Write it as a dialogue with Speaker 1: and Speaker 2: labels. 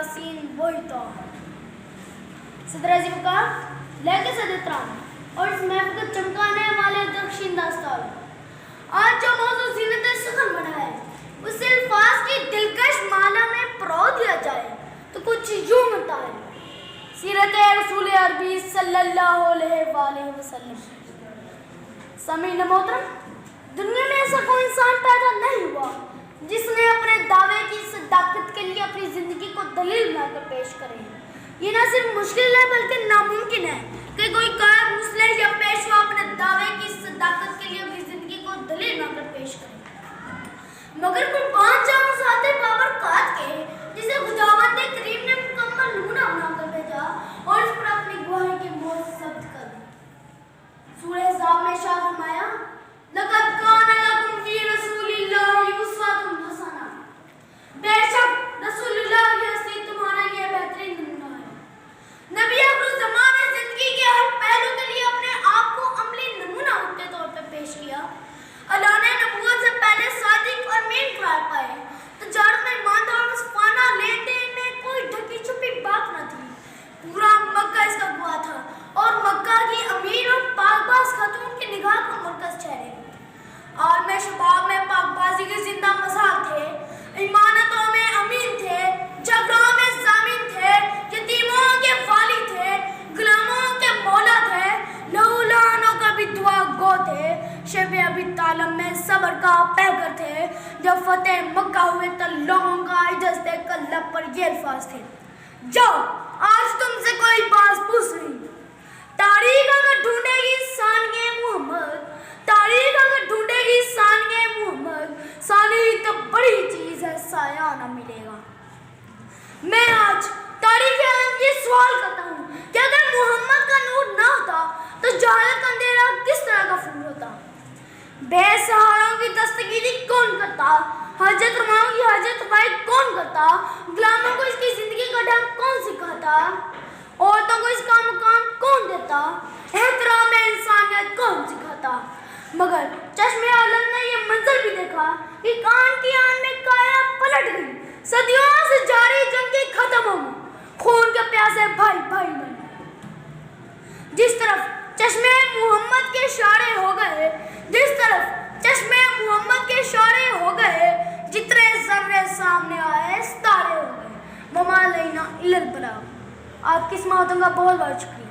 Speaker 1: यासीन वही तो सदराजी का लेके सदत्राम और इस महफिल को चमकाने वाले दक्षिण दास्तान। आज जो मौजूद ज़ीनत सुखन बना है उसे अल्फाज की दिलकश माला में परो दिया जाए तो कुछ यूं बनता है। सीरत रसूल अरबी सल्लल्लाहु अलैहि वसल्लम। समीन मोहतरम, दुनिया में ऐसा कोई इंसान पैदा नहीं हुआ जिसने अपने दावे की सदाकत के लिए अपनी जिंदगी को दलील बनाकर पेश करे। ये न सिर्फ मुश्किल है बल्कि नामुमकिन है कि कोई कायम मुस्लिम या पेशवा अपने दावे की सदाकत के लिए अपनी जिंदगी को दलील बनाकर पेश करे। मगर कुर्बान जाऊं साथे बाबरकत के जिसे खुदावंद करीम ने मुकम्मल नमूना बनाकर भेजा और इस पर अपनी गवाही की मोहर जब्त कर दी। सूरह अहज़ाब में इरशाद फरमाया, लक़द कान लकुम फ़ी रसूलिल्लाहि उस्वतुन हसना। बेशक रसूलुल्लाह की हस्ती तुम्हारे लिए बेहतरीन नमूना है। नबी अकरम ज़माने जिंदगी के हर पहलू के लिए अपने आप को अमली नमूना के तौर पर पेश किया। अल्लाह ने नबूवत से पहले सादिक और अमीन करार पाए। तजारत में ईमानदार और मुस्फाना लेन देन में कोई ढकी छुपी बात न थी। पूरा मक्का इसका गवाह था और मक्का की अमीर और पाकबाज खातून की निगाह का मरकज ठहरे। और में शबाब में पाकबाजी के जिंदा मज़ाक थे, ईमानतों में अमीन थे, झगड़ों में ज़ामिन थे, यतीमों के वाली थे, गुलामों के मौला थे, लहूलुहानों का भी दुआ गो थे, शब अबी तालिब में सब्र का पैगर थे। जब फतेह मक्का हुए तो लोगों का इज्जत देखकर लब पर ये अल्फाज थे, जाओ आज तुमसे कोई बात पूछ रही। तारीख अगर ढूंढेगी सानिए मोहम्मद, तारीख अगर ढूंढेगी सानिए मोहम्मद, सानी तो बड़ी चीज है साया ना मिलेगा। मैं आज तारीख ये सवाल करता हूँ कि अगर मोहम्मद का नूर ना होता तो जहालत का अंधेरा किस तरह का फूल होता। बेसहारों की दस्तगीरी कौन करता, हजरत रुमाओं की हजरत रुपाई कौन करता, गुलामों को इसकी जिंदगी का ढंग कौन सिखाता, औरतों को इसका मुकाम कौन देता, एहतराम इंसानियत कौन सिखाता। मगर चश्मे आलम ने यह मंजर भी देखा कि कान की आन में काया पलट गई। सदियों से जारी जंग खत्म हो गई, खून के प्यासे भाई भाई बन गए। जिस तरफ चश्मे मोहम्मद के इशारे हो गए, जिस तरफ चश्मे मोहम्मद के इशारे हो गए, जितने जर्रे सामने आए सितारे हो गए। ममा लैना इल्लल बलाग। आपकी समातों का बहुत बहुत शुक्रिया।